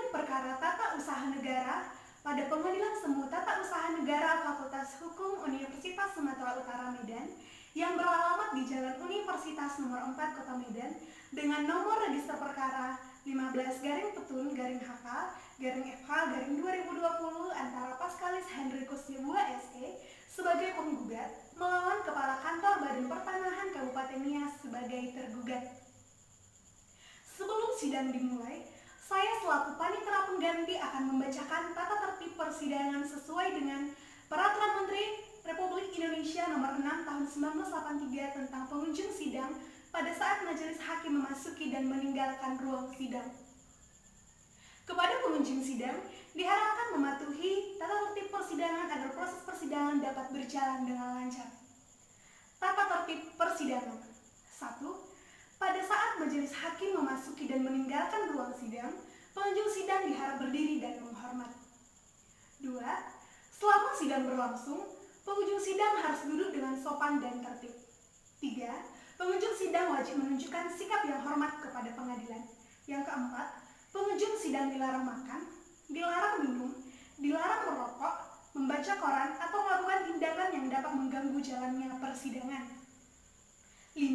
perkara tata usaha negara pada Pengadilan Semu Tata Usaha Negara Fakultas Hukum Universitas Sumatera Utara Medan yang beralamat di Jalan Universitas Nomor 4 Kota Medan dengan nomor register perkara 15-PTU-HK-FH-2020 antara Paskalis Hendrikus Yebua SE sebagai penggugat melawan Kepala Kantor Badan Pertanahan Kabupaten Nias sebagai tergugat. Sebelum sidang dimulai, saya selaku panitera pengganti akan membacakan tata tertib persidangan sesuai dengan Peraturan Menteri Republik Indonesia Nomor 6 Tahun 1983 tentang pengunjung sidang pada saat majelis hakim memasuki dan meninggalkan ruang sidang. Kepada pengunjung sidang, diharapkan mematuhi tata tertib persidangan agar proses persidangan dapat berjalan dengan lancar. Tata tertib persidangan. 1. Pada saat majelis hakim memasuki dan meninggalkan ruang sidang, pengunjung sidang diharap berdiri dan menghormat. 2. Selama sidang berlangsung, pengunjung sidang harus duduk dengan sopan dan tertib. 3. Pengunjung sidang wajib menunjukkan sikap yang hormat kepada pengadilan. Yang keempat, pengunjung sidang dilarang makan, dilarang minum, dilarang merokok, membaca koran, atau melakukan tindakan yang dapat mengganggu jalannya persidangan. 5.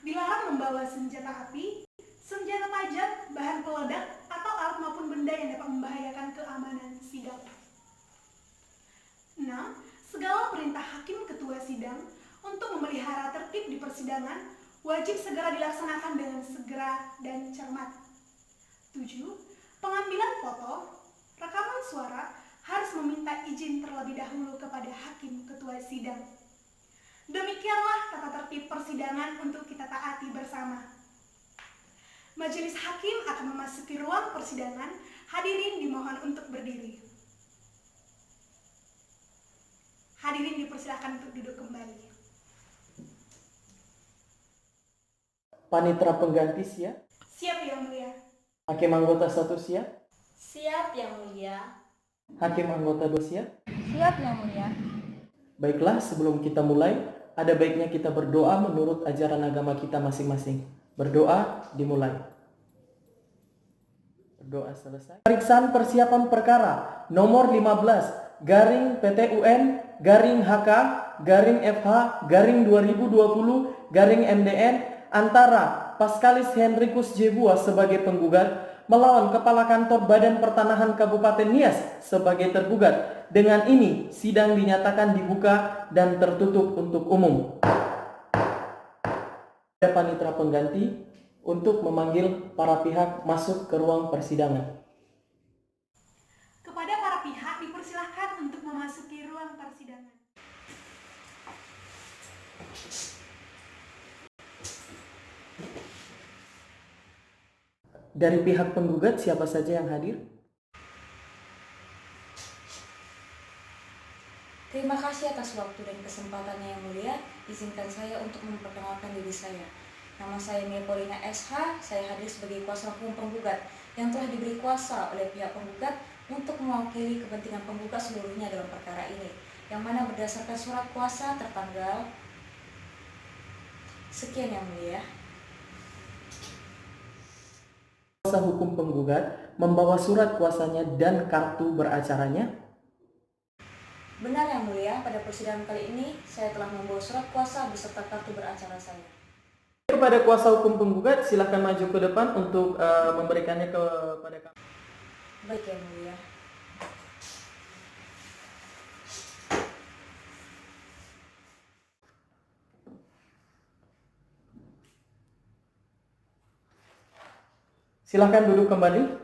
Dilarang membawa senjata api, senjata tajam, bahan peledak, atau alat maupun benda yang dapat membahayakan keamanan sidang. 6. Segala perintah hakim ketua sidang untuk memelihara tertib di persidangan wajib segera dilaksanakan dengan segera dan cermat. 7. Pengambilan foto, rekaman suara harus meminta izin terlebih dahulu kepada hakim ketua sidang. Demikianlah tata tertib persidangan untuk kita taati bersama. Majelis hakim akan memasuki ruang persidangan. Hadirin dimohon untuk berdiri. Hadirin dipersilakan untuk duduk kembali. Panitera pengganti siap? Siap Yang Mulia. Hakim anggota 1 siap? Siap Yang Mulia. Hakim anggota 2 siap? Siap Yang Mulia. Baiklah, sebelum kita mulai, ada baiknya kita berdoa menurut ajaran agama kita masing-masing. Berdoa dimulai. Berdoa selesai. Pemeriksaan persiapan perkara nomor 15 garing PTUN garing HK garing FH garing 2020 garing MDN antara Paskalis Hendrikus Yebua sebagai penggugat melawan Kepala Kantor Badan Pertanahan Kabupaten Nias sebagai tergugat. Dengan ini, sidang dinyatakan dibuka dan tertutup untuk umum. Ada panitera pengganti untuk memanggil para pihak masuk ke ruang persidangan. Kepada para pihak dipersilahkan untuk memasuki ruang persidangan. Dari pihak penggugat siapa saja yang hadir? Terima kasih atas waktu dan kesempatannya Yang Mulia. Izinkan saya untuk memperkenalkan diri saya. Nama saya Mia Paulina SH. Saya hadir sebagai kuasa hukum penggugat yang telah diberi kuasa oleh pihak penggugat untuk mewakili kepentingan penggugat seluruhnya dalam perkara ini, yang mana berdasarkan surat kuasa tertanggal sekian Yang Mulia. Kuasa hukum penggugat membawa surat kuasanya dan kartu beracaranya. Benar Yang Mulia, pada persidangan kali ini saya telah membawa surat kuasa beserta kartu beracara saya. Kepada kuasa hukum penggugat, silakan maju ke depan untuk memberikannya kepada kami. Baik Yang Mulia. Silakan duduk kembali.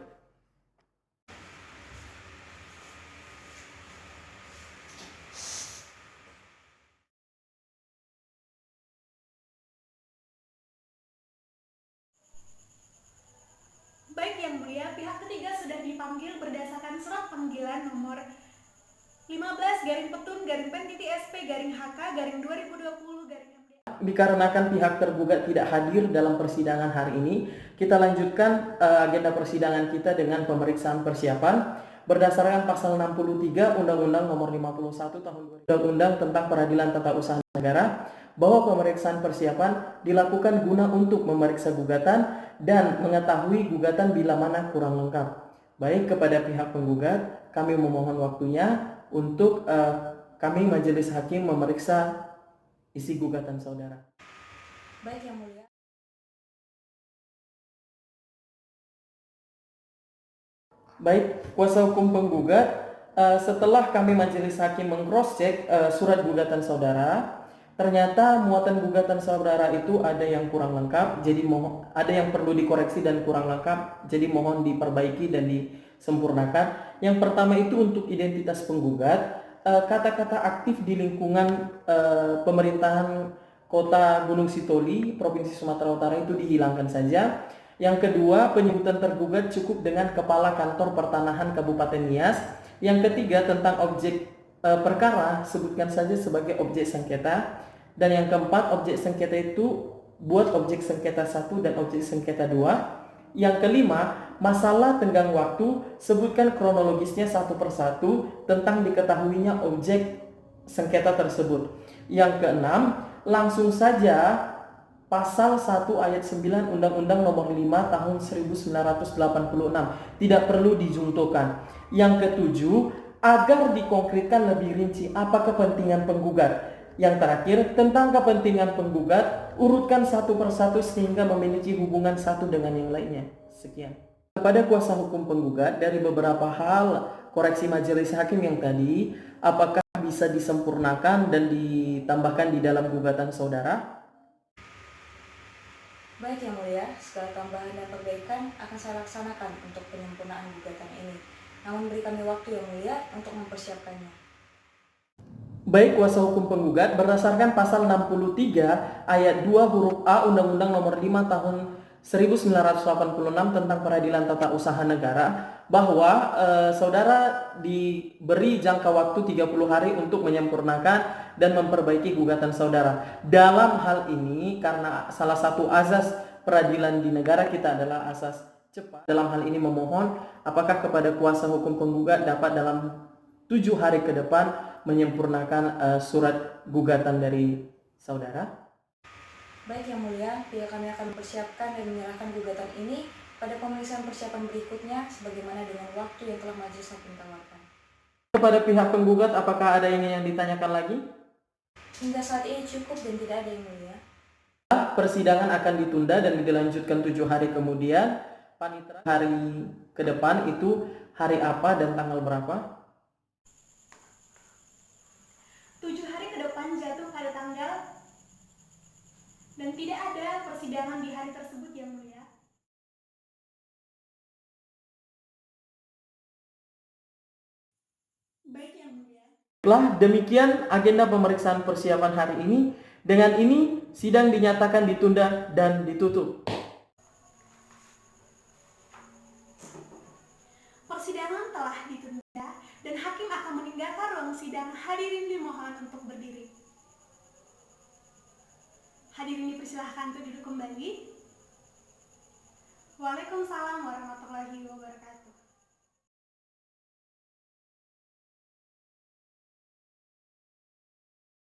Baik Yang Mulia, pihak ketiga sudah dipanggil berdasarkan surat panggilan nomor 15-PEN-SP-HP-2020-MD. Dikarenakan pihak tergugat tidak hadir dalam persidangan hari ini, kita lanjutkan agenda persidangan kita dengan pemeriksaan persiapan berdasarkan pasal 63 Undang-Undang Nomor 51 Tahun 2000 Undang-Undang tentang Peradilan Tata Usaha Negara, bahwa pemeriksaan persiapan dilakukan guna untuk memeriksa gugatan dan mengetahui gugatan bila mana kurang lengkap. Baik, kepada pihak penggugat, kami memohon waktunya untuk kami majelis hakim memeriksa isi gugatan saudara. Baik Yang Mulia. Baik, kuasa hukum penggugat, setelah kami majelis hakim meng-cross check surat gugatan saudara, ternyata muatan gugatan saudara itu ada yang kurang lengkap, jadi ada yang perlu dikoreksi dan kurang lengkap, jadi mohon diperbaiki dan disempurnakan. Yang pertama itu untuk identitas penggugat, kata-kata aktif di lingkungan pemerintahan Kota Gunung Sitoli, Provinsi Sumatera Utara itu dihilangkan saja. Yang kedua, penyebutan tergugat cukup dengan Kepala Kantor Pertanahan Kabupaten Nias. Yang ketiga, tentang objek perkara sebutkan saja sebagai objek sengketa. Dan yang keempat, objek sengketa itu buat objek sengketa 1 dan objek sengketa 2. Yang kelima, masalah tenggang waktu sebutkan kronologisnya satu persatu tentang diketahuinya objek sengketa tersebut. Yang keenam, langsung saja Pasal 1 ayat 9 Undang-Undang Nomor 5 Tahun 1986 tidak perlu dijuntukan. Yang ketujuh, agar dikonkretkan lebih rinci apa kepentingan penggugat. Yang terakhir, tentang kepentingan penggugat, urutkan satu persatu sehingga memiliki hubungan satu dengan yang lainnya. Sekian. Kepada kuasa hukum penggugat, dari beberapa hal koreksi majelis hakim yang tadi, apakah bisa disempurnakan dan ditambahkan di dalam gugatan saudara? Baik Yang Mulia, segala tambahan dan perbaikan akan saya laksanakan untuk penyempurnaan gugatan ini. Namun beri kami waktu Yang Mulia untuk mempersiapkannya. Baik, kuasa hukum penggugat berdasarkan pasal 63 ayat 2 huruf A Undang-Undang Nomor 5 Tahun 1986 tentang Peradilan Tata Usaha Negara bahwa saudara diberi jangka waktu 30 hari untuk menyempurnakan dan memperbaiki gugatan saudara. Dalam hal ini, karena salah satu azas peradilan di negara kita adalah asas cepat, dalam hal ini memohon apakah kepada kuasa hukum penggugat dapat dalam 7 hari ke depan menyempurnakan surat gugatan dari saudara. Baik Yang Mulia, pihak kami akan mempersiapkan dan menyerahkan gugatan ini pada pemeriksaan persiapan berikutnya sebagaimana dengan waktu yang telah majelis hakim tawarkan. Kepada pihak penggugat, apakah ada yang ditanyakan lagi? Hingga saat ini cukup dan tidak ada Yang Mulia. Persidangan akan ditunda dan dilanjutkan 7 hari kemudian. Panitera hari ke depan itu hari apa dan tanggal berapa? 7 hari ke depan jatuh pada tanggal dan tidak ada persidangan di hari tersebut Yang Mulia. Baik Yang Mulia. Setelah demikian agenda pemeriksaan persiapan hari ini. Dengan ini sidang dinyatakan ditunda dan ditutup. Persidangan telah ditunda dan hakim akan meninggalkan ruang sidang. Hadirin dimohon untuk berdiri. Hadirin dipersilahkan untuk duduk kembali. Waalaikumsalam warahmatullahi wabarakatuh.